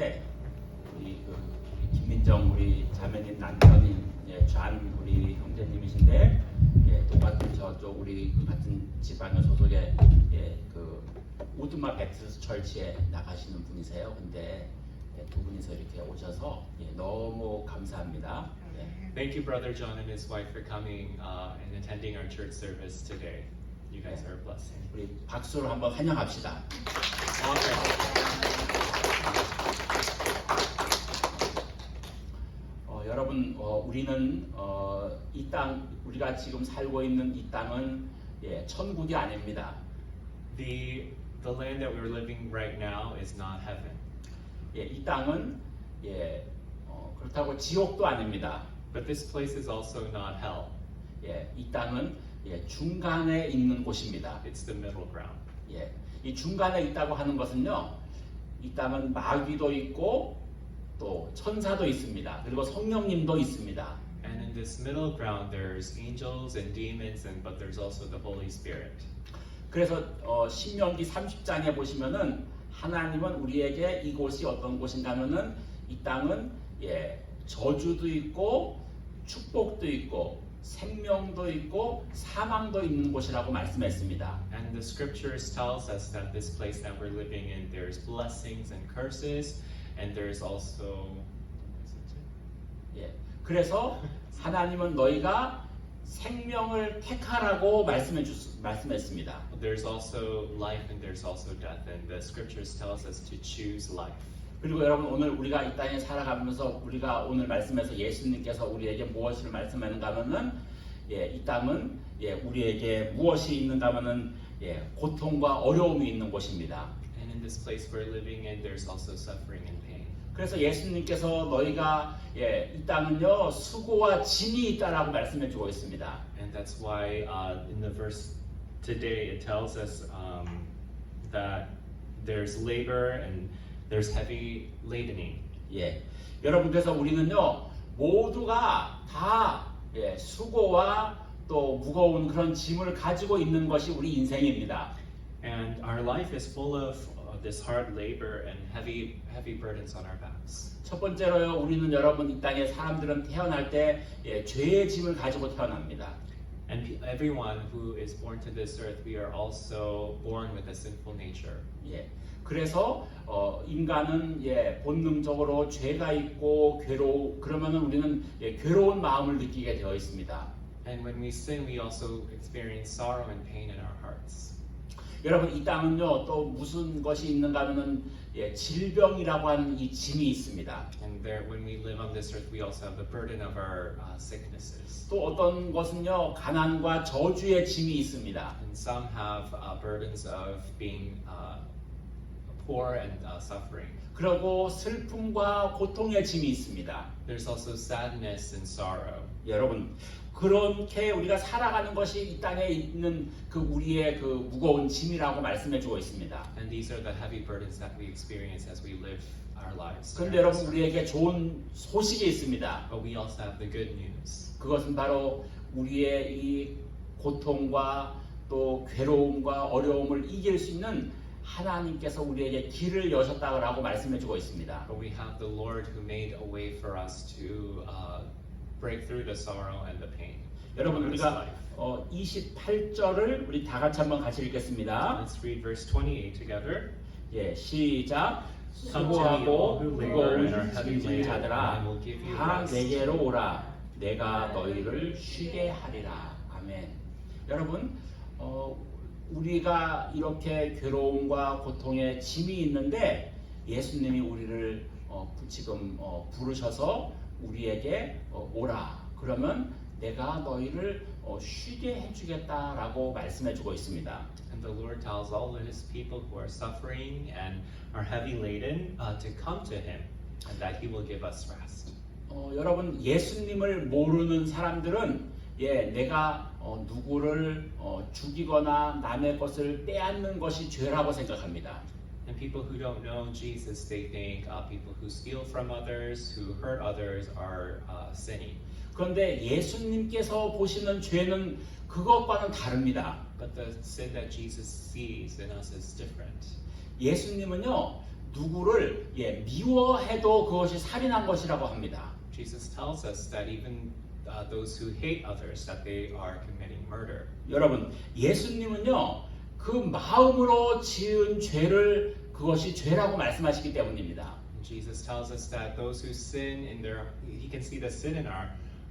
있는데 우리 김민정 우리 자매님 남편인 좌안 우리 형제님이신데 똑같은 저쪽 우리 같은 지방의 소속의 우드마 백스 철치에 나가시는 분이세요. 근데 두 분이서 이렇게 오셔서 너무 감사합니다. Thank you, Brother John and his wife, for coming and attending our church service today. You guys are a blessing. 우리 박수로 한번 환영합시다. 여러분, 우리는 이 땅, 우리가 지금 살고 있는 이 땅은 천국이 아닙니다. The land that we're living right now is not heaven. 이 땅은 그렇다고 지옥도 아닙니다. But this place is also not hell. 이 땅은 중간에 있는 곳입니다. It's the middle ground. 이 중간에 있다고 하는 것은요, 이 땅은 마귀도 있고 또 천사도 있습니다. 그리고 성령님도 있습니다. And in this middle ground, there's angels and demons, but there's also the Holy Spirit. 그래서 신명기 30장에 보시면은 하나님은 우리에게 이곳이 어떤 곳인가 하면은 이 땅은 저주도 있고 축복도 있고 생명도 있고 사망도 있는 곳이라고 말씀했습니다. And the scriptures tells us that this place that we're living in, there's blessings and curses, and there's also 그래서 하나님은 너희가 생명을 택하라고 말씀했습니다. There's also life and there's also death, and the scriptures tells us to choose life. 그리고 여러분 오늘 우리가 이 땅에 살아가면서 우리가 오늘 말씀에서 예수님께서 우리에게 무엇을 말씀하는가 하면은 이 땅은 우리에게 무엇이 있는가 하면은 고통과 어려움이 있는 곳입니다. And in this place we're living in, there's also suffering and pain. 그래서 예수님께서 너희가 이 땅은요 수고와 짐이 있다라고 말씀해 주고 있습니다. And that's why in the verse today it tells us that there's labor and there's heavy ladening. 여러분 그래서 우리는요 모두가 다 수고와 또 무거운 그런 짐을 가지고 있는 것이 우리 인생입니다. And our life is full of this hard labor and heavy burdens on our backs. 첫 번째로요 우리는 여러분 이 땅에 사람들은 태어날 때 죄의 짐을 가지고 태어납니다. And everyone who is born to this earth, we are also born with a sinful nature. 그래서 인간은 본능적으로 죄가 있고 그러면은 우리는 괴로운 마음을 느끼게 되어 있습니다. And when we sin, we also experience sorrow and pain in our hearts. 여러분 이 땅은요 또 무슨 것이 있는가 하면은 질병이라고 하는 이 짐이 있습니다. And there, when we live on this earth, we also have the burden of our sicknesses. 또 어떤 것은요 가난과 저주의 짐이 있습니다. And some have burdens of being poor and suffering. 그리고 슬픔과 고통의 짐이 있습니다. There's also sadness and sorrow. 여러분 그렇게 우리가 살아가는 것이 이 땅에 있는 그 우리의 그 무거운 짐이라고 말씀해주고 있습니다. And these are the heavy burdens that we experience as we live our lives. 그런데 여러분 우리에게 좋은 소식이 있습니다. But we also have the good news. 그것은 바로 우리의 이 고통과 또 괴로움과 어려움을 이길 수 있는 하나님께서 우리에게 길을 여셨다고 말씀해주고 있습니다. But we have the Lord who made a way for us to break through the sorrow and the pain. 여러분 우리가 28절을 우리 다 같이 한번 같이 읽겠습니다. Let's read verse 28 together. 시작. Come to me, all 수고하고 who labor and are 무거운 heavy 짐진 laden, 자들아 and I will give you 다 rest. 내게로 오라. 내가 너희를 쉬게 하리라. 아멘. 여러분 우리가 이렇게 괴로움과 고통의 짐이 있는데 예수님이 우리를 지금 부르셔서 우리에게 오라. 그러면 내가 너희를 쉬게 해주겠다라고 말씀해주고 있습니다. And the Lord tells all of His people who are suffering and are heavy laden to come to Him, and that He will give us rest. 여러분 예수님을 모르는 사람들은 내가 누구를 죽이거나 남의 것을 빼앗는 것이 죄라고 생각합니다. And people who don't know Jesus, they think people who steal from others, who hurt others, are sinning. 그런데 예수님께서 보시는 죄는 그것과는 다릅니다. But the sin that Jesus sees in us is different. 예수님은요 누구를 미워해도 그것이 살인한 것이라고 합니다. Jesus tells us that even those who hate others, that they are committing murder. 여러분, 예수님은요, 그 마음으로 지은 죄를 그것이 죄라고 말씀하시기 때문입니다. And Jesus tells us that those who sin in their, he can see the sin in our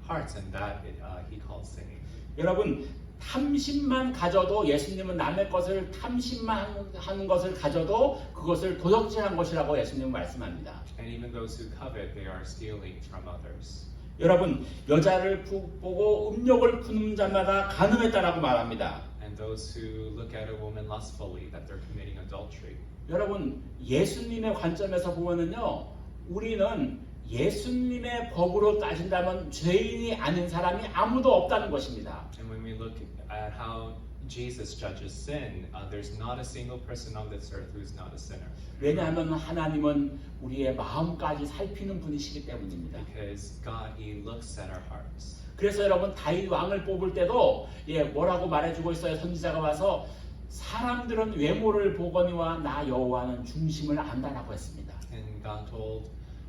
hearts, and that he calls sinning. 여러분, 탐심만 가져도 예수님은 남의 것을 탐심만 하는 것을 가져도 그것을 도적질한 것이라고 예수님은 말씀합니다. And even those who covet, they are stealing from others. 여러분, 여자를 보고 음욕을 푸는 자마다 간음했다라고 말합니다. And those who look at a woman lustfully, that they're committing adultery. 여러분, 예수님의 관점에서 보면은요, 우리는 예수님의 법으로 따진다면 죄인이 아닌 사람이 아무도 없다는 것입니다. And when we look at how Jesus judges sin, there's not a single person on this earth who is not a sinner. 왜냐하면 하나님은 우리의 마음까지 살피는 분이시기 때문입니다. Because God, He looks at our hearts. 그래서 여러분, 다윗 왕을 뽑을 때도 뭐라고 말해주고 있어요. 선지자가 와서 사람들은 외모를 보거니와 나 여호와는 중심을 안다라고 했습니다. And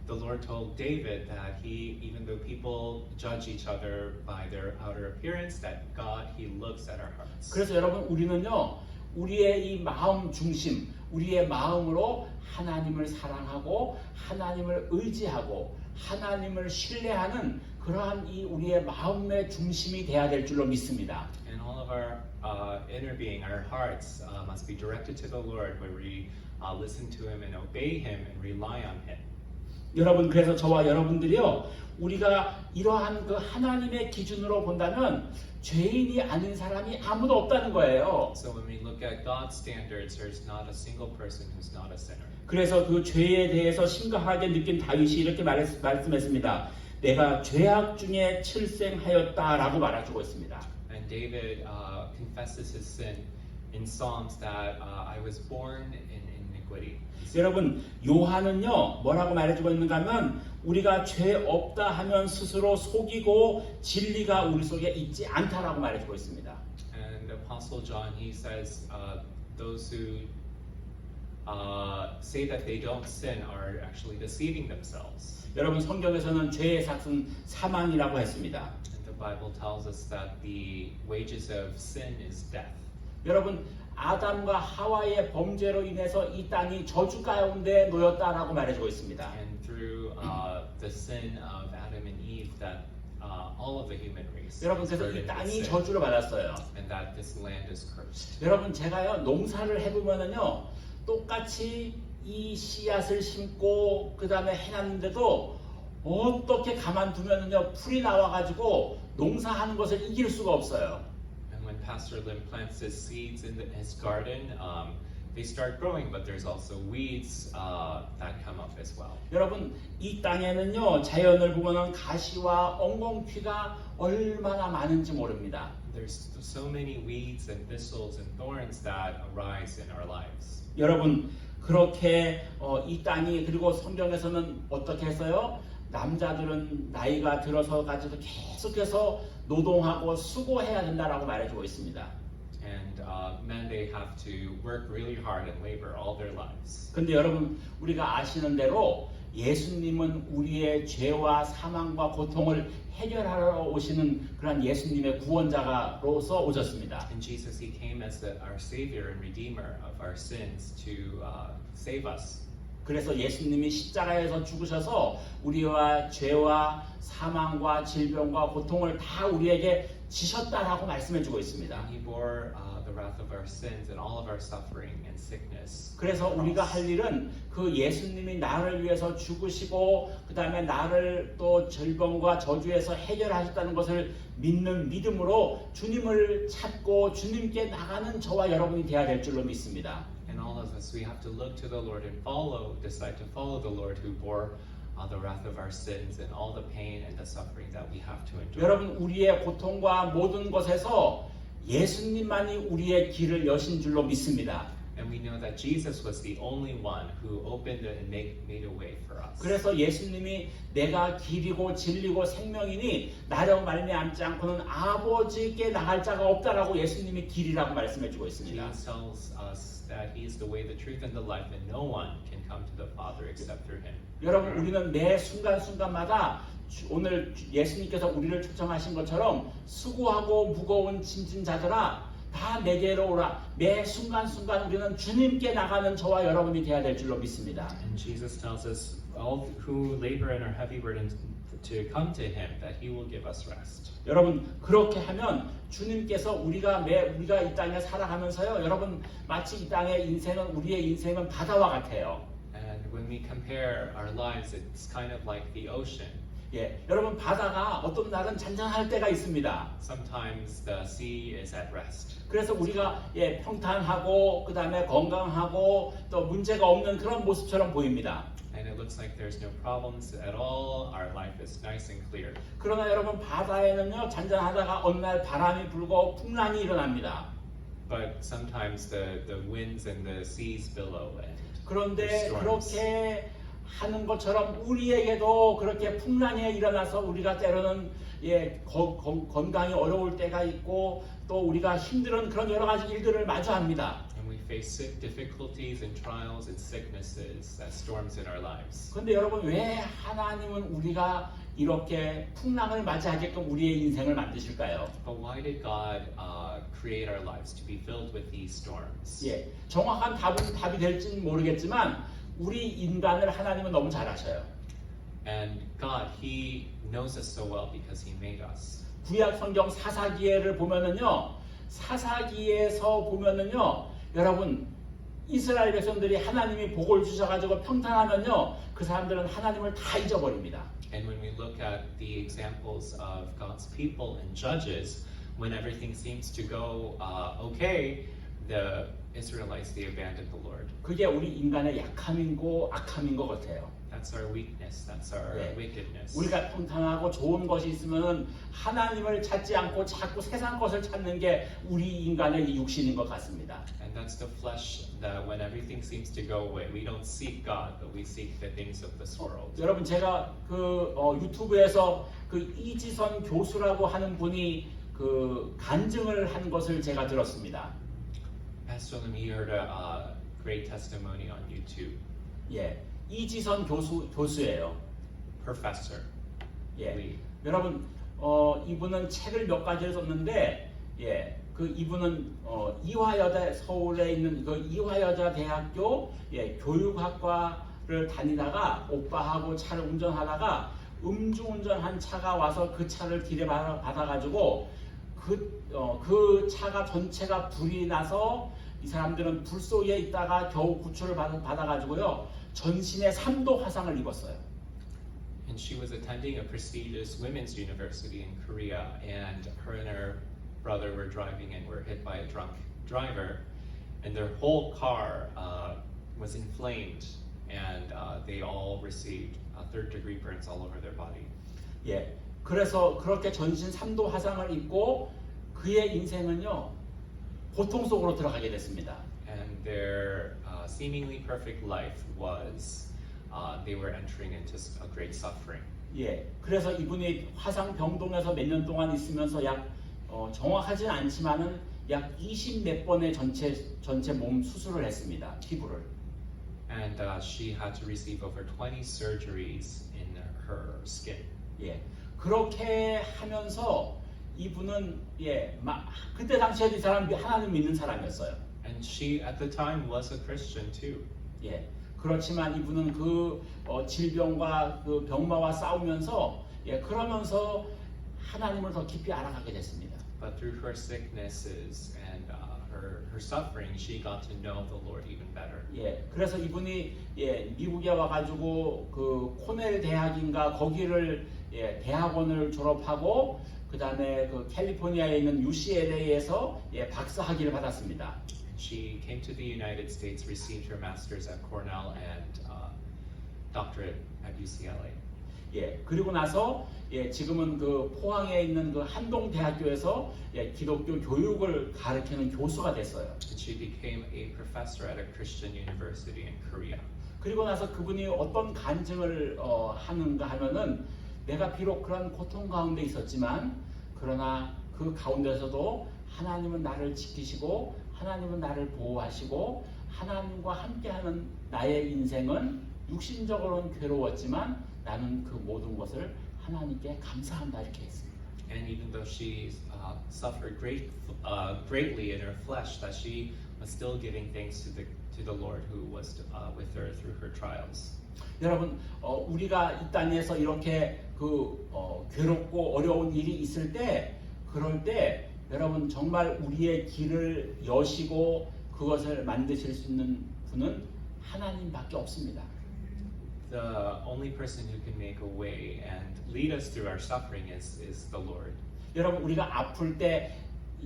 the Lord told David that even though people judge each other by their outer appearance, that God, He looks at our hearts. 그래서 여러분, 우리는요, 우리의 이 마음 중심, 우리의 마음으로 하나님을 사랑하고 하나님을 의지하고 하나님을 신뢰하는 그러한 이 우리의 마음의 중심이 돼야 될 줄로 믿습니다. And all of our inner being, our hearts, must be directed to the Lord, where we listen to Him and obey Him and rely on Him. 여러분, 그래서 저와 여러분들이요, 우리가 이러한 그 하나님의 기준으로 본다면 죄인이 아닌 사람이 아무도 없다는 거예요. So when we look at God's standards, there's not a single person who's not a sinner. 그래서 그 죄에 대해서 심각하게 느낀 다윗이 이렇게 말씀했습니다. 내가 죄악 중에 칠생하였다라고 말해주고 있습니다. And David confesses his sin in Psalms that I was born in iniquity. 여러분, 요한은요, 뭐라고 말해주고 있는가 하면 우리가 죄 없다 하면 스스로 속이고 진리가 우리 속에 있지 않다라고 말해주고 있습니다. And Apostle John, he says those who say that they don't sin are actually deceiving themselves. 여러분, 성경에서는 죄의 삭은 사망이라고 했습니다. And the Bible tells us that the wages of sin is death. 여러분, 아담과 하와의 범죄로 인해서 이 땅이 저주 가운데 놓였다라고 말해주고 있습니다. And through the sin of Adam and Eve, that all of the human race 여러분, is 그래서 burdened 이 with 땅이 sin, 저주를 받았어요. and that this land is cursed. 여러분, 제가요, 농사를 해보면은요, 똑같이 이 씨앗을 심고 그 다음에 해놨는데도 어떻게 가만두면은요, 풀이 나와가지고 농사하는 것을 이길 수가 없어요. And when Pastor Lim plants his seeds in his garden, they start growing, but there's also weeds that come up as well. 여러분, 이 땅에는요, 자연을 보면은 가시와 엉겅퀴가 얼마나 많은지 모릅니다. There's so many weeds and thistles and thorns that arise in our lives. 여러분, 그렇게 이 땅이, 그리고 성경에서는 어떻게 했어요? 남자들은 나이가 들어서 가지고 계속해서 노동하고 수고해야 된다라고 말해주고 있습니다. And men, they have to work really hard and labor all their lives. 근데 여러분, 우리가 아시는 대로 예수님은 우리의 죄와 사망과 고통을 해결하러 오시는 그런 예수님의 구원자로서 오셨습니다. And Jesus, He came as our Savior and Redeemer of our sins to save us. 그래서 예수님이 십자가에서 죽으셔서 우리와 죄와 사망과 질병과 고통을 다 우리에게 지셨다라고 말씀해주고 있습니다. And He bore the wrath of our sins and all of our suffering and sickness. 그래서 우리가 할 일은 그 예수님이 나를 위해서 죽으시고 그 다음에 나를 또 질병과 저주에서 해결하셨다는 것을 믿는 믿음으로 주님을 찾고 주님께 나가는 저와 여러분이 되어야 될 줄로 믿습니다. And all of us, we have to look to the Lord and decide to follow the Lord who bore the wrath of our sins and all the pain and the suffering that we have to endure. 여러분, 우리의 고통과 모든 것에서 예수님만이 우리의 길을 여신 줄로 믿습니다. And we know that Jesus was the only one who opened it and made a way for us. 그래서 예수님이 내가 길이고 진리고 생명이니 나로 말미암지 않고는 아버지께 나갈 자가 없다라고 예수님이 길이라고 말씀해주고 있습니다. Jesus tells us that He is the way, the truth, and the life, and no one can come to the Father except through Him. 여러분 우리는 매 순간순간마다 오늘 예수님께서 우리를 초청하신 것처럼 수고하고 무거운 짐진 자들아 다 내게로 오라. 매 순간순간 우리는 주님께 나가는 저와 여러분이 되어야 될 줄로 믿습니다. And Jesus tells us, all who labor and are heavy burdened, to come to Him, that He will give us rest. 여러분 그렇게 하면 주님께서 우리가 이 땅에 살아가면서요. 여러분 마치 이 땅의 인생은 우리의 인생은 바다와 같아요. And when we compare our lives, it's kind of like the ocean. 예, 여러분 바다가 어떤 날은 잔잔할 때가 있습니다. Sometimes the sea is at rest. 그래서 우리가 평탄하고 그 다음에 건강하고 또 문제가 없는 그런 모습처럼 보입니다. And it looks like there's no problems at all. Our life is nice and clear. 그러나 여러분 바다에는요 잔잔하다가 어느 날 바람이 불고 풍랑이 일어납니다. But sometimes the winds and the seas billow and 그런데 there's storms. 그렇게 하는 것처럼 우리에게도 그렇게 풍랑이 일어나서 우리가 때로는 건강이 어려울 때가 있고 또 우리가 힘든 그런 여러 가지 일들을 마주합니다. And we face difficulties and trials and sicknesses as storms in our lives. 그런데 여러분 왜 하나님은 우리가 이렇게 풍랑을 맞이하게끔 우리의 인생을 만드실까요? But why did God create our lives to be filled with these storms? 예, 정확한 답이 될지는 모르겠지만 우리 인간을 하나님은 너무 잘 아셔요. And God, He knows us so well because He made us. 구약 성경 사사기에를 보면은요, 사사기에서 보면은요, 여러분 이스라엘 백성들이 하나님이 복을 주셔가지고 평탄하면요, 그 사람들은 하나님을 다 잊어버립니다. And when we look at the examples of God's people in Judges, when everything seems to go okay, the Israelites, they abandoned the Lord. 그게 우리 인간의 약함이고 악함인 것 같아요. That's our weakness. That's our 네. wickedness. 우리가 평탄하고 좋은 것이 있으면 하나님을 찾지 않고 자꾸 세상 것을 찾는 게 우리 인간의 육신인 것 같습니다. And that's the flesh that when everything seems to go away, we don't seek God, but we seek the things of this world. 여러분 제가 유튜브에서 그 이지선 교수라고 하는 분이 그 간증을 한 것을 제가 들었습니다. Pastor Lim, he heard a great testimony on YouTube. 예, 이지선 교수예요. Professor 예, Lee. 여러분 이분은 책을 몇 가지를 썼는데 그 이분은 이화여대 서울에 있는 그 이화여자 대학교 교육학과를 다니다가 오빠하고 차를 운전하다가 음주운전한 차가 와서 그 차를 들이받아가지고 그 차가 전체가 불이 나서 이 사람들은 불 속에 있다가 겨우 구출을 받아가지고요 전신에 3도 화상을 입었어요. And she was attending a prestigious women's university in Korea, and her brother were driving and were hit by a drunk driver, and their whole car was inflamed, and they all received third-degree burns all over their body. 예, 그래서 그렇게 전신 3도 화상을 입고 그의 인생은요 고통 속으로 들어가게 됐습니다. And their seemingly perfect life was they were entering into a great suffering. 예, 그래서 이분이 화상 병동에서 몇 년 동안 있으면서 정확하지는 않지만은 약 20몇 번의 전체 몸 수술을 했습니다. 피부를. And she had to receive over 20 surgeries in her skin. 예, 그렇게 하면서 이분은 그때 당시에 이 사람 하나님 믿는 사람이었어요. And she at the time was a Christian too. 예, 그렇지만 이분은 그 질병과 그 병마와 싸우면서 그러면서 하나님을 더 깊이 알아가게 됐습니다. But through her sicknesses and her suffering, she got to know the Lord even better. 예, 그래서 이분이 미국에 와가지고 그 코넬 대학인가 거기를 대학원을 졸업하고 그 다음에 그 캘리포니아에 있는 UCLA에서 박사 학위를 받았습니다. She came to the United States, received her master's at Cornell and doctorate at UCLA. 예, 그리고 나서 지금은 그 포항에 있는 그 한동 대학교에서 기독교 교육을 가르치는 교수가 됐어요. And she became a professor at a Christian university in Korea. 그리고 나서 그분이 어떤 간증을 하는가 하면은 내가 비록 그런 고통 가운데 있었지만 그러나 그 가운데서도 하나님은 나를 지키시고 하나님은 나를 보호하시고 하나님과 함께하는 나의 인생은 육신적으로는 괴로웠지만 나는 그 모든 것을 하나님께 감사한다 이렇게 했습니다. And even though she suffered greatly in her flesh, that she was still giving thanks to the Lord who was with her through her trials. 여러분, 우리가 이 땅에서 이렇게 괴롭고 어려운 일이 있을 때, 그럴 때 여러분 정말 우리의 길을 여시고 그것을 만드실 수 있는 분은 하나님밖에 없습니다. The only person who can make a way and lead us through our suffering is the Lord. 여러분 우리가 아플 때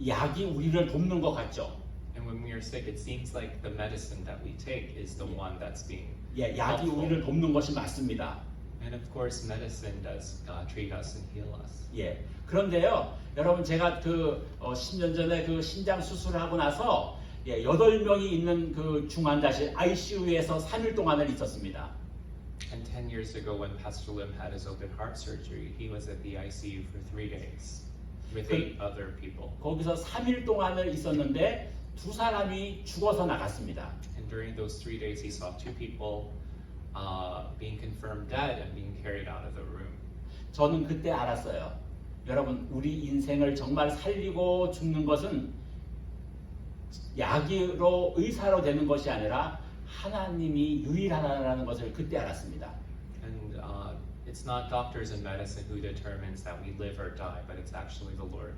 약이 우리를 돕는 것 같죠? And when we are sick, it seems like the medicine that we take is the one that's being 예, 약이 helpful. 우리를 돕는 것이 맞습니다. And of course, medicine does treat us and heal us. 예. 그런데요, 여러분 제가 10년 전에 그 신장 수술을 하고 나서 8명이 있는 그 중환자실 ICU에서 3일 동안을 있었습니다. And 10 years ago, when Pastor Lim had his open heart surgery, he was at the ICU for 3 days with 8 other people. 거기서 3일 동안을 있었는데 2사람이 죽어서 나갔습니다. And during those 3 days, he saw 2 people being confirmed dead and being carried out of the room. 저는 그때 알았어요. 여러분, 우리 인생을 정말 살리고 죽는 것은 약으로 의사로 되는 것이 아니라 하나님이 유일하다는 것을 그때 알았습니다. And it's not doctors and medicine who determines that we live or die, but it's actually the Lord.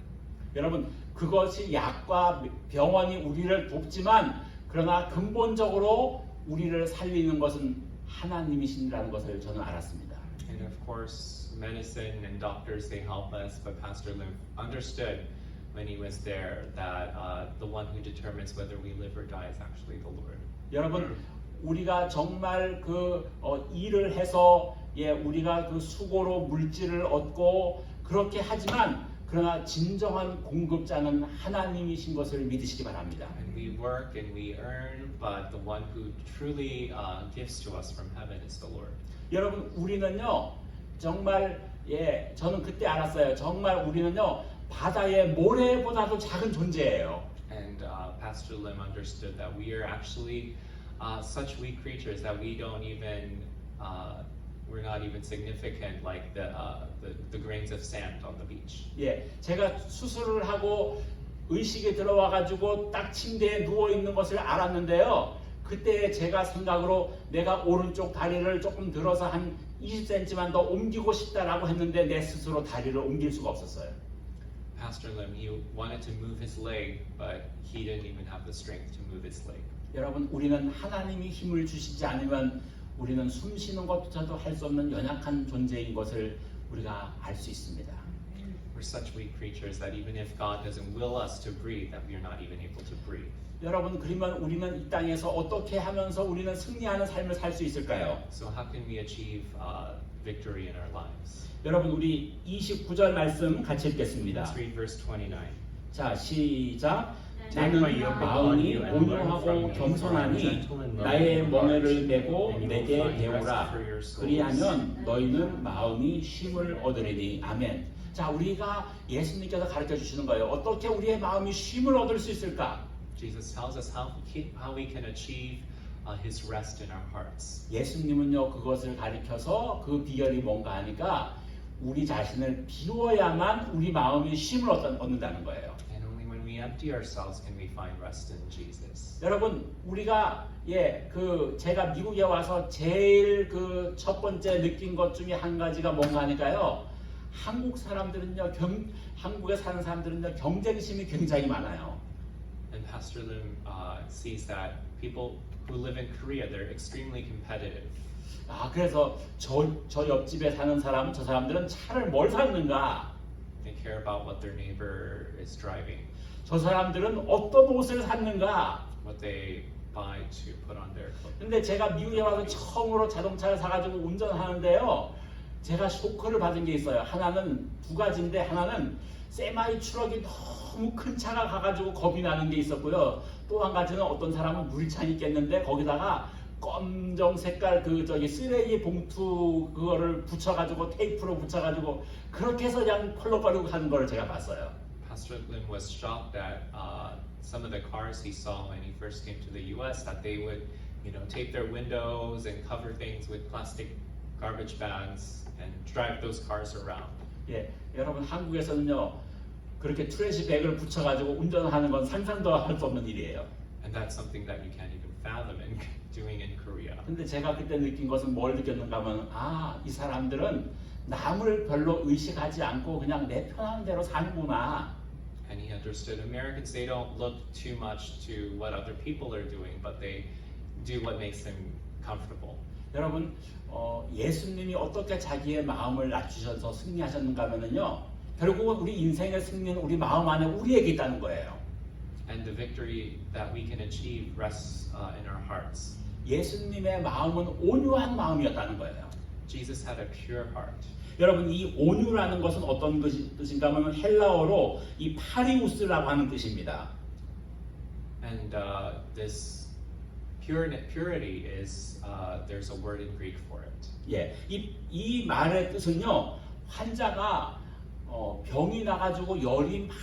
여러분, 그것이 약과 병원이 우리를 돕지만 그러나 근본적으로 우리를 살리는 것은 하나님이신이라는 것을 저는 알았습니다. And of course, medicine and doctors, they help us, but Pastor Lim understood when he was there that the one who determines whether we live or die is actually the Lord. 여러분, 우리가 정말 일을 해서 우리가 그 수고로 물질을 얻고 그렇게 하지만 그러나 진정한 공급자는 하나님이신 것을 믿으시기 바랍니다. And we work and we earn, but the one who truly gives to us from heaven is the Lord. 여러분, 우리는요 정말 저는 그때 알았어요. 정말 우리는요 바다의 모래보다도 작은 존재예요. And Pastor Lim understood that we are actually such weak creatures that we don't even we're not even significant like the grains of sand on the beach. 제가 수술을 하고 의식이 들어와 가지고 딱 침대에 누워 있는 것을 알았는데요. 그때 제가 생각으로 내가 오른쪽 다리를 조금 들어서 한 20cm만 더 옮기고 싶다라고 했는데 내 스스로 다리를 옮길 수가 없었어요. Pastor Lim, he wanted to move his leg, but he didn't even have the strength to move his leg. 여러분, 우리는 하나님이 힘을 주시지 않으면 우리는 숨 쉬는 것조차도 할 수 없는 연약한 존재인 것을 우리가 알 수 있습니다. We're such weak creatures that even if God doesn't will us to breathe, that we are not even able to breathe. 여러분, 그러면 우리는 이 땅에서 어떻게 하면서 우리는 승리하는 삶을 살 수 있을까요? So how can we achieve victory in our lives? 여러분, 우리 29절 말씀 같이 읽겠습니다. Let's read verse 29. 자, 시작. 나는 마음이 온유하고 겸손하니 나의 멍에를 메고 내게 배우라. 그리하면 너희는 마음이 쉼을 얻으리니. 아멘. 자, 우리가 예수님께서 가르쳐 주시는 거예요. 어떻게 우리의 마음이 쉼을 얻을 수 있을까? Jesus tells us how we can achieve His rest in our hearts. 예수님은요 그것을 가르쳐서 그 비결이 뭔가 하니까 우리 자신을 비워야만 우리 마음이 쉼을 얻는다는 거예요. And only when we empty ourselves can we find rest in Jesus. 여러분, 우리가 제가 미국에 와서 제일 첫 번째 느낀 것 중에 한 가지가 뭔가 하니까요. 한국 사람들은요 한국에 사는 사람들은요 경쟁심이 굉장히 많아요. And Pastor Lim sees that people who live in Korea, they're extremely competitive. 그래서 저 옆집에 사는 사람, 저 사람들은 차를 뭘 샀는가? They care about what their neighbor is driving, 저 사람들은 어떤 옷을 샀는가? what they buy to put on their clothes. 근데 제가 미국에 와서 처음으로 자동차를 사가지고 운전하는데요. 제가 쇼크를 받은 게 있어요. 하나는 두 가지인데 하나는 세마이 트럭이 너무 큰 차가 가가지고 겁이 나는 게 있었고요. 또 한 가지는 어떤 사람은 물창이 있겠는데 거기다가 검정 색깔 그 저기 쓰레기 봉투 그거를 붙여가지고 테이프로 붙여가지고 그렇게 해서 그냥 펄럭거리고 하는 걸 제가 봤어요. Pastor Lim was shocked at some of the cars he saw when he first came to the U.S. that they would, tape their windows and cover things with plastic garbage bags and drive those cars around. 예, 여러분 한국에서는요 그렇게 트래시 백을 붙여가지고 운전하는 건 상상도 할 수 없는 일이에요. And that's something that you can't even fathom in doing in Korea. 근데 제가 그때 느낀 것은 뭘 느꼈는가 하면 이 사람들은 남을 별로 의식하지 않고 그냥 내 편한 대로 사는구나. And he understood Americans, they don't look too much to what other people are doing, but they do what makes them comfortable. 여러분 예수님이 어떻게 자기의 마음을 낮추셔서 승리하셨는가 하면은요 결국은 우리 인생의 승리는 우리 마음 안에 우리에게 있다는 거예요. And the victory that we can achieve rests in our hearts. 예수님의 마음은 온유한 마음이었다는 거예요. Jesus had a pure heart. 여러분 이 온유라는 것은 어떤 뜻인가 하면 헬라어로 이 파리우스라고 하는 뜻입니다. And this purity is there's a word in Greek for it. 예, 이 말의 뜻은요 환자가 병이 나가지고 열이 막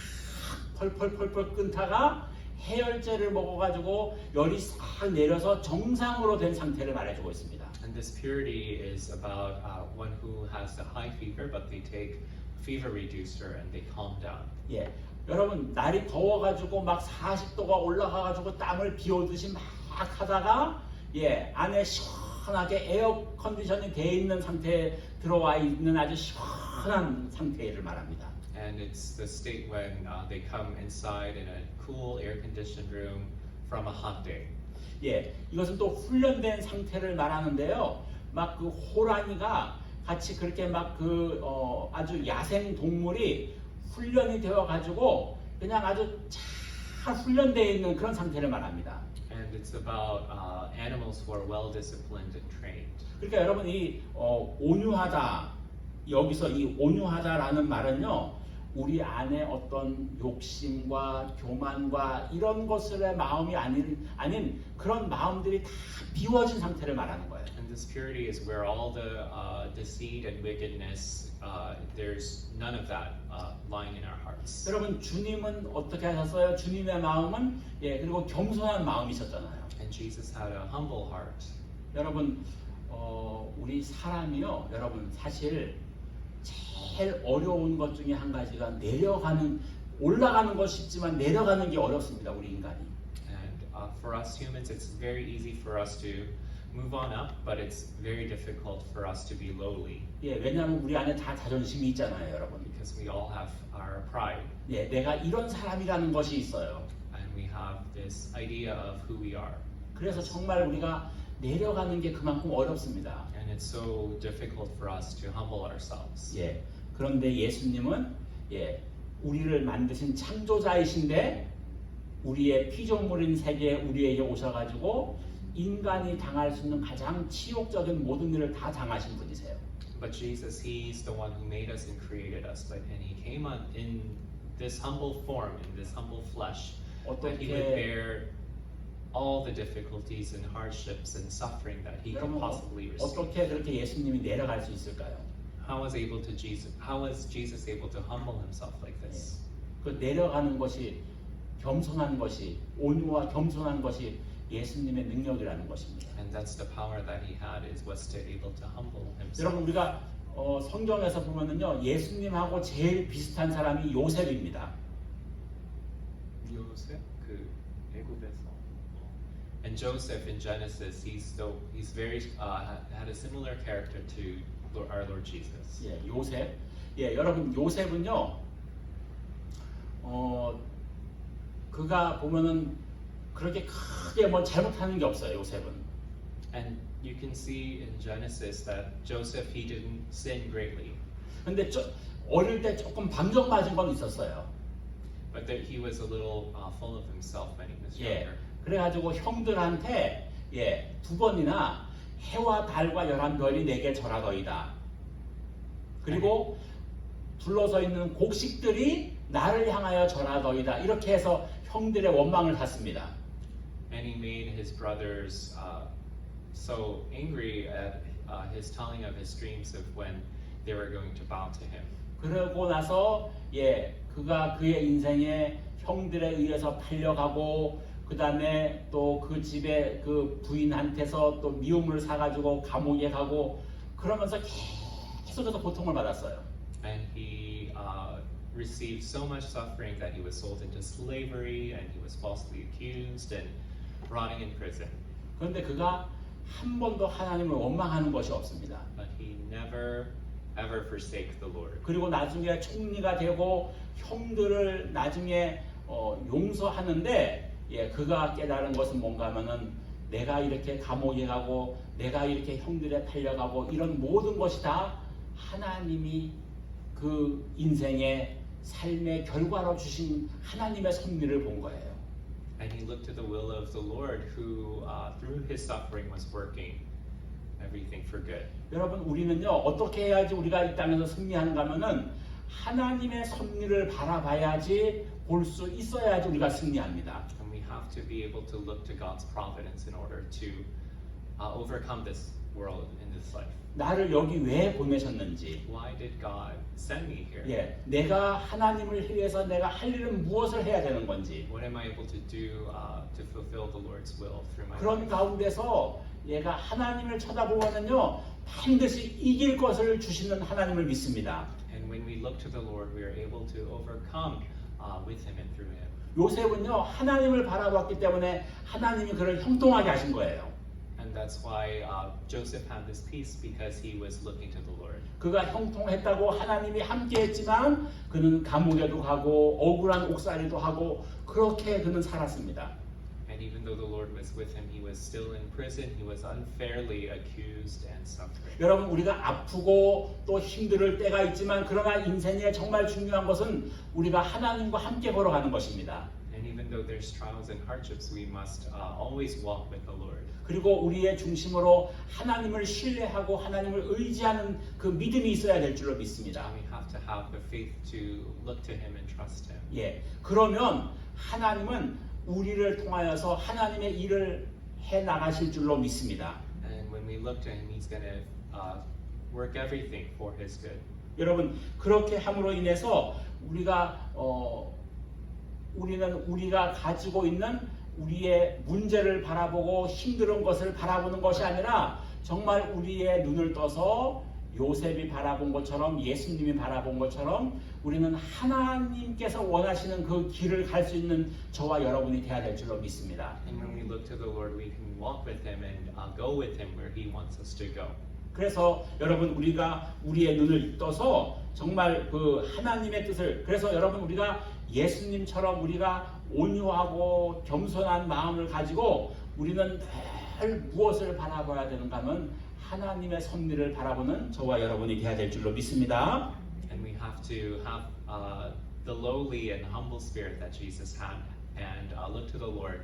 펄펄펄펄 끓다가 해열제를 먹어가지고 열이 싹 내려서 정상으로 된 상태를 말해주고 있습니다. And this purity is about one who has a high fever, but they take fever reducer and they calm down. 예, 여러분 날이 더워가지고 막 40도가 올라가가지고 땀을 비오듯이 막 하다가 안에 시원하게 에어 컨디션이 돼 있는 상태에 들어와 있는 아주 시원한 상태를 말합니다. And it's the state when they come inside in a cool air-conditioned room from a hot day. 예, 이것은 또 훈련된 상태를 말하는데요. 막 그 호랑이가 같이 그렇게 막 아주 야생 동물이 훈련이 되어 가지고 그냥 아주 잘 훈련되어 있는 그런 상태를 말합니다. And it's about animals who are well disciplined and trained. 그러니까 여러분 이 온유하다 여기서 이 온유하다라는 말은요. 우리 안에 어떤 욕심과 교만과 이런 것들의 마음이 아닌 그런 마음들이 다 비워진 상태를 말하는 거예요. And this purity is where all the deceit and wickedness, there's none of that lying in our hearts. 여러분 주님은 어떻게 하셨어요? 주님의 마음은 그리고 겸손한 마음이셨잖아요. And Jesus had a humble heart. 여러분 우리 사람이요. 여러분 사실 제일 어려운 것 중에 한 가지가 올라가는 것 쉽지만 내려가는 게 어렵습니다. 우리 인간이. And for us humans, it's very easy for us to move on up, but it's very difficult for us to be lowly. 예, 왜냐하면 우리 안에 다 자존심이 있잖아요, 여러분. Because we all have our pride. 예, 내가 이런 사람이라는 것이 있어요. And we have this idea of who we are. 그래서 정말 우리가 내려가는 게 그만큼 어렵습니다. And it's so difficult for us to humble ourselves. 예, 그런데 예수님은 우리를 만드신 창조자이신데 우리의 피조물인 세계에 우리에게 오셔가지고 인간이 당할 수 있는 가장 치욕적인 모든 일을 다 당하신 분이세요. But Jesus, He's the one who made us and created us. And He came in this humble form, in this humble flesh, that He would bear all the difficulties and hardships and suffering that He could possibly receive. 어떻게 그렇게 예수님이 내려갈 수 있을까요? How was Jesus able to humble Himself like this? 그 내려가는 것이 겸손한 것이 온유와 겸손한 것이 예수님의 능력이라는 것입니다. And that's the power that He had was to able to humble Himself. 여러분 우리가 성경에서 보면은요 예수님하고 제일 비슷한 사람이 요셉입니다. 요셉 그 애굽에서. And Joseph in Genesis, he's very had a similar character to our Lord Jesus. 예, 요셉. 예, 여러분 요셉은요. 그가 보면은 그렇게 크게 뭐 잘못하는 게 없어요. 요셉은. And you can see in Genesis that Joseph he didn't sin greatly. 근데 어릴 때 조금 방정 맞은 건 있었어요. But that he was a little full of himself when he was 예. younger. 그래가지고 형들한테 두 번이나 해와 달과 11별이 내게 절하더이다. 그리고 둘러서 있는 곡식들이 나를 향하여 절하더이다. 이렇게 해서 형들의 원망을 샀습니다. And he made his brothers so angry at his telling of his dreams of when they were going to bow to him. 그러고 나서 그가 그의 인생에 형들에 의해서 팔려가고 그 다음에 또 그 집에 그 부인한테서 또 미움을 사가지고 감옥에 가고 그러면서 계속해서 고통을 받았어요. And he received so much suffering that he was sold into slavery and he was falsely accused and rotting in prison. 그런데 그가 한 번도 하나님을 원망하는 것이 없습니다. But he never ever forsake the Lord. 그리고 나중에 총리가 되고 형들을 나중에 용서하는데 그가 깨달은 것은 뭔가 하면은 내가 이렇게 감옥에 가고 내가 이렇게 형들에 팔려가고 이런 모든 것이 다 하나님이 그 인생의 삶의 결과로 주신 하나님의 섭리를 본 거예요. And he looked to the will of the Lord who through his suffering was working everything for good. 여러분 우리는요 어떻게 해야지 우리가 이 땅에서 승리하는가 하면은 하나님의 섭리를 바라봐야지 볼 수 있어야지 우리가 승리합니다. And we have to be able to look to God's providence in order to overcome this world in this life. 나를 여기 왜 보내셨는지, Why did God send me here? 내가 하나님을 위해서 내가 할 일은 무엇을 해야 되는 건지, What am I able to do to fulfill the Lord's will through my 그런 life? 가운데서 얘가 하나님을 쳐다보면은요 반드시 이길 것을 주시는 하나님을 믿습니다. And when we look to the Lord, we are able to overcome with Him and through Him. 요셉은요 하나님을 바라봤기 때문에 하나님이 그를 형통하게 하신 거예요. And that's why Joseph had this peace because he was looking to the Lord. 그가 형통했다고 하나님이 함께했지만 그는 감옥에도 가고 억울한 옥살이도 하고 그렇게 그는 살았습니다. And even though the Lord was with him, he was still in prison. He was unfairly accused and suffering. 여러분 우리가 아프고 또 힘들 때가 있지만 그러나 인생에 정말 중요한 것은 우리가 하나님과 함께 걸어가는 것입니다. And even though there's trials and hardships, we must always walk with the Lord. 그리고 우리의 중심으로 하나님을 신뢰하고 하나님을 의지하는 그 믿음이 있어야 될 줄로 믿습니다. And we have to have the faith to look to Him and trust Him. 그러면 하나님은 우리를 통하여서 하나님의 일을 해 나가실 줄로 믿습니다. And when we look to Him, He's going to work everything for His good. 여러분 그렇게 함으로 인해서 우리는 우리가 가지고 있는 우리의 문제를 바라보고 힘든 것을 바라보는 것이 아니라 정말 우리의 눈을 떠서 요셉이 바라본 것처럼 예수님이 바라본 것처럼 우리는 하나님께서 원하시는 그 길을 갈 수 있는 저와 여러분이 되어야 될 줄로 믿습니다. And when we look to the Lord, we can walk with Him and go with Him where He wants us to go. 그래서 여러분 우리가 우리의 눈을 떠서 정말 그 하나님의 뜻을 그래서 여러분 우리가 예수님처럼 우리가 온유하고 겸손한 마음을 가지고 우리는 늘 무엇을 바라봐야 되는가 하면 하나님의 섭리를 바라보는 저와 여러분이 되어야 될 줄로 믿습니다. And we have to have the lowly and humble spirit that Jesus had and look to the Lord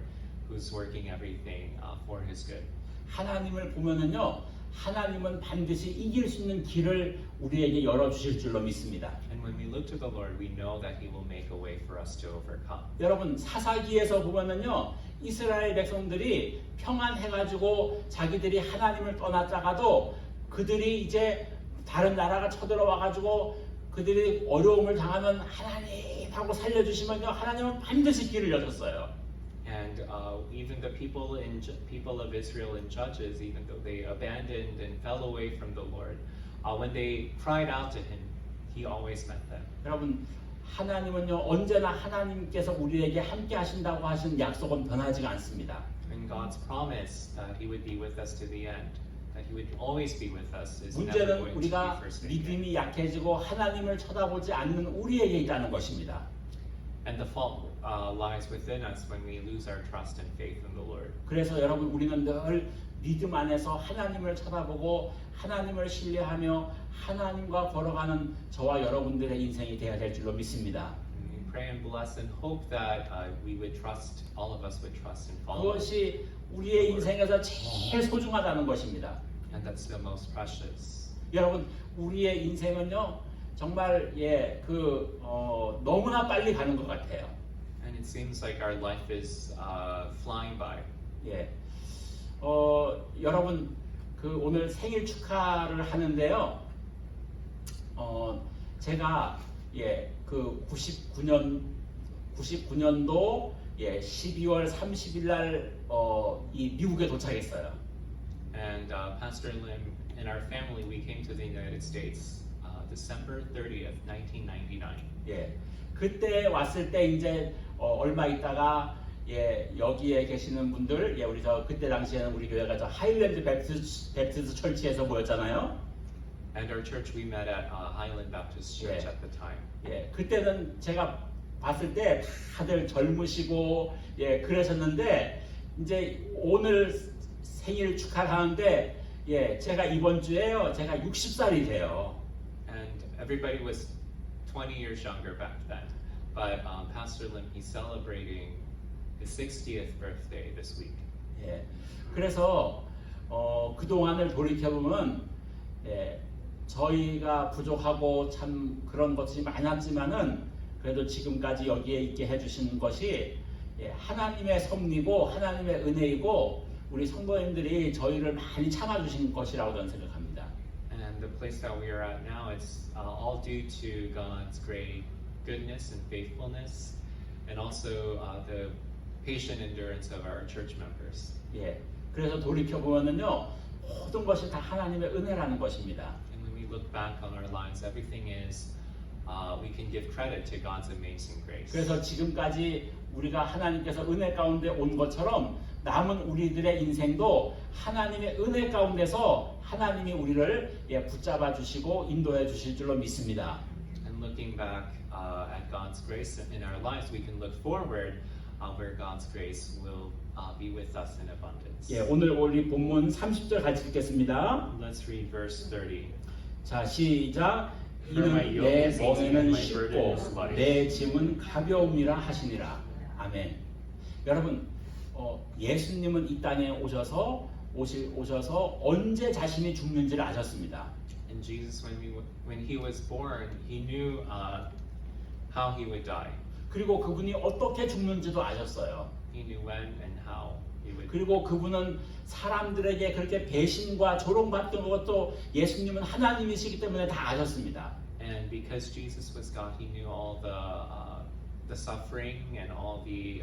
who's working everything for His good. 하나님을 보면은요 하나님은 반드시 이길 수 있는 길을 우리에게 열어주실 줄로 믿습니다. And when we look to the Lord, we know that He will make a way for us to overcome. 여러분 사사기에서 보면은요 이스라엘 백성들이 평안해가지고 자기들이 하나님을 떠났다가도 그들이 이제 다른 나라가 쳐들어와가지고 그들이 어려움을 당하면 하나님 하고 살려주시면요 하나님은 반드시 길을 여셨어요. And even the people of Israel in Judges, even though they abandoned and fell away from the Lord, when they cried out to Him, He always met them. 여러분 하나님은요 언제나 하나님께서 우리에게 함께 하신다고 하신 약속은 변하지가 않습니다. And God's promise that He would be with us to the end, that He would always be with us, is never 문제는 going to be 우리가 forsaken. 믿음이 약해지고 하나님을 쳐다보지 않는 우리에게 있다는 것입니다. And the fault lies within us when we lose our trust and faith in the Lord. 그래서 여러분 우리는 늘 믿음 안에서 하나님을 쳐다보고 하나님을 신뢰하며 하나님과 걸어가는 저와 여러분들의 인생이 되어야 될 줄로 믿습니다. And we pray and bless and hope that we would trust, all of us would trust and follow. 그것이 우리의 인생에서 제일 소중하다는 것입니다. And that's the most precious. 여러분 우리의 인생은요 정말 너무나 빨리 가는 것 같아요. And it seems like our life is flying by. 여러분 그 오늘 생일 축하를 하는데요. 제가 그 99년도 12월 30일 날 이 미국에 도착했어요. And Pastor Lim and our family, we came to the United States December 30th, 1999. 그때 왔을 때 이제 얼마 있다가 여기에 계시는 분들, 우리 그때 당시에는 우리 교회가 저 하일랜드 베프티스트 철치에서 모였잖아요. And our church, we met at Highland Baptist Church at the time. 그때는 제가 봤을 때 다들 젊으시고 그러셨는데 이제 오늘 생일 축하를 하는데 제가 이번 주에요 제가 60살이 돼요. And everybody was 20 years younger back then. But Pastor Lim, he's celebrating his 60th birthday this week. 그래서 그 동안을 돌이켜 보면 저희가 부족하고 참 그런 것이 많았지만은 그래도 지금까지 여기에 있게 해주신 것이 하나님의 섭리고 하나님의 은혜이고 우리 성도님들이 저희를 많이 참아주신 것이라고 저는 생각합니다. And the place that we are at now, it's all due to God's great goodness and faithfulness, and also the patient endurance of our church members. 그래서 돌이켜 보면은요 모든 것이 다 하나님의 은혜라는 것입니다. And when we look back on our lives, everything is we can give credit to God's amazing grace. 그래서 지금까지 우리가 하나님께서 은혜 가운데 온 것처럼 남은 우리들의 인생도 하나님의 은혜 가운데서 하나님이 우리를 붙잡아 주시고 인도해 주실 줄로 믿습니다. And looking back at God's grace in our lives, we can look forward where God's grace will be with us in abundance. 오늘 우리 본문 30절 같이 읽겠습니다. Let's read verse 30. 자, 시작. 이는 내 멍에는 쉽고 내 짐은 가벼움이라 하시니라. 아멘. 여러분, 예수님은 이 땅에 오셔서 언제 자신이 죽는지를 아셨습니다. And Jesus, when he was born, he knew how he would die. 그리고 그분이 어떻게 죽는지도 아셨어요. He knew when and how he would. 그리고 그분은 사람들에게 그렇게 배신과 조롱받던 것도 예수님은 하나님이시기 때문에 다 아셨습니다. And because Jesus was God, he knew all the suffering and all the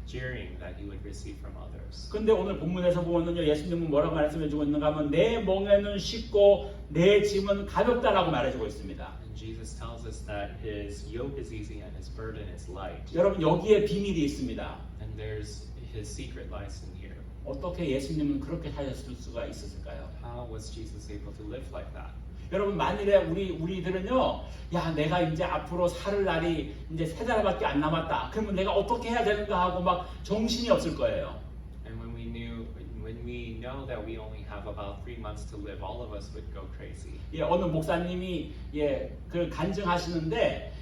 jeering that he would receive from others. 근데 오늘 본문에서 보면요, 예수님은 뭐라고 말씀해주고 있는가 하면 내 멍에는 쉽고 내 짐은 가볍다라고 말해주고 있습니다. And Jesus tells us that his yoke is easy and his burden is light. 여러분 여기에 비밀이 있습니다. And there's his secret lies in here. 어떻게 예수님은 그렇게 사셨을 수가 있었을까요? How was Jesus able to live like that? 여러분 만일에 우리들은요, 야 내가 이제 앞으로 살 날이 이제 3달밖에 안 남았다. 그러면 내가 어떻게 해야 되는가 하고 막 정신이 없을 거예요. And when we know that we only have about 3 months to live, all of us would go crazy. 어느 목사님이 그 간증하시는데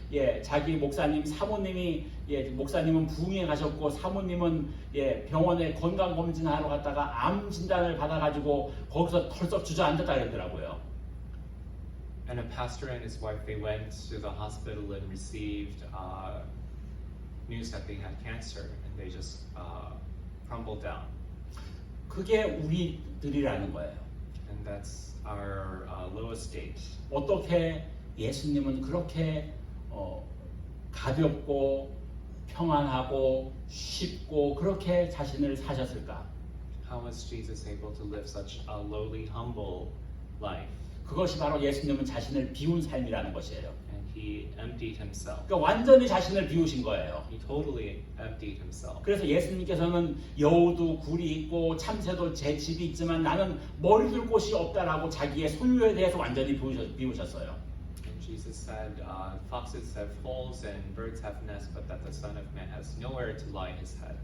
자기 목사님 사모님이 목사님은 부흥회 가셨고 사모님은 병원에 건강 검진하러 갔다가 암 진단을 받아가지고 거기서 털썩 주저앉았다 그러더라고요. And a pastor and his wife, they went to the hospital and received news that they had cancer, and they just crumbled down. 그게 우리들이라는 거예요. And that's our lowest state. 어떻게 예수님은 그렇게 가볍고 평안하고 쉽고 그렇게 자신을 사셨을까? How was Jesus able to live such a lowly, humble life? 그것이 바로 예수님은 자신을 비운 삶이라는 것이에요. And he emptied himself. 그러니까 완전히 자신을 비우신 거예요. He totally emptied himself. 그래서 예수님께서는 여우도 굴이 있고 참새도 제 집이 있지만 나는 머리 둘 곳이 없다라고 자기의 소유에 대해서 완전히 비우셨어요. And Jesus said, foxes have holes and birds have nests, but that the Son of Man has nowhere to lie his head.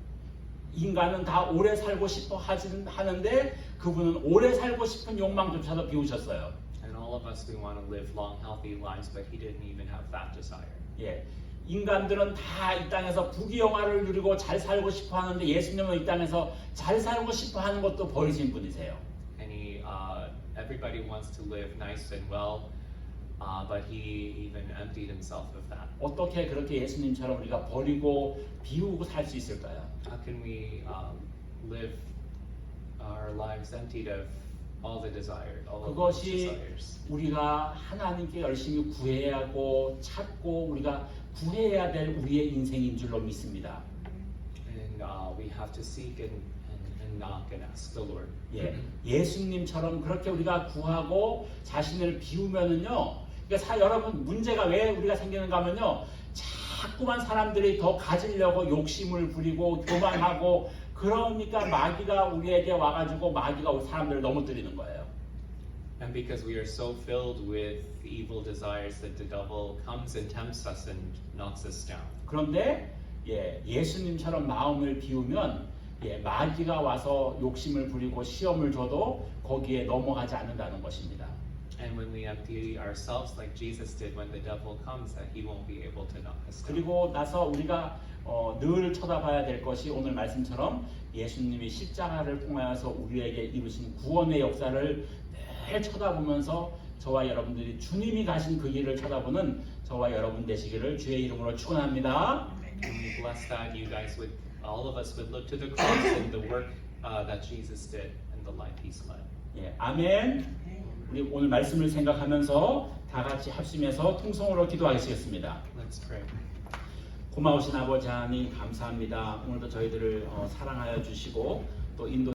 인간은 다 오래 살고 싶어 하는데 그분은 오래 살고 싶은 욕망조차도 비우셨어요. And all of us, we want to live long, healthy lives, but he didn't even have that desire. 인간들은 다 이 땅에서 부귀영화를 누리고 잘 살고 싶어 하는데 예수님은 이 땅에서 잘 살고 싶어 하는 것도 버리신 분이세요. And everybody wants to live nice and well, but he even emptied himself of that. 어떻게 그렇게 예수님처럼 우리가 버리고 비우고 살 수 있을까요? How can we live our lives emptied of all the desires, all of those 그것이 desires. 우리가 하나님께 열심히 구해야 하고 찾고 우리가 구해야 될 우리의 인생인 줄로 믿습니다. And we have to seek and knock and ask the Lord. 예, 예수님처럼 그렇게 우리가 구하고 자신을 비우면은요. 그러니까 여러분 문제가 왜 우리가 생기는가 하면요. 자꾸만 사람들이 더 가지려고 욕심을 부리고 교만하고 그러니까 마귀가 우리에게 와가지고 마귀가 우리 사람들을 넘어뜨리는 거예요. And because we are so filled with evil desires that the devil comes and tempts us and knocks us down. 그런데 예수님처럼 마음을 비우면 마귀가 와서 욕심을 부리고 시험을 줘도 거기에 넘어가지 않는다는 것입니다. And when we empty ourselves like Jesus did when the devil comes, that he won't be able to knock us down. 그리고 나서 우리가 늘 쳐다봐야 될 것이 오늘 말씀처럼 예수님이 십자가를 통하여서 우리에게 이루신 구원의 역사를 늘 쳐다보면서 저와 여러분들이 주님이 가신 그 길을 쳐다보는 저와 여러분 되시기를 주의 이름으로 축원합니다. And we bless that you guys would, all of us would look to the cross and the work that Jesus did and the life He's led. 예, 아멘. 우리 오늘 말씀을 생각하면서 다 같이 합심해서 통성으로 기도하시겠습니다. Let's pray. 고마우신 아버지 하나님 감사합니다. 오늘도 저희들을 사랑하여 주시고 또 인도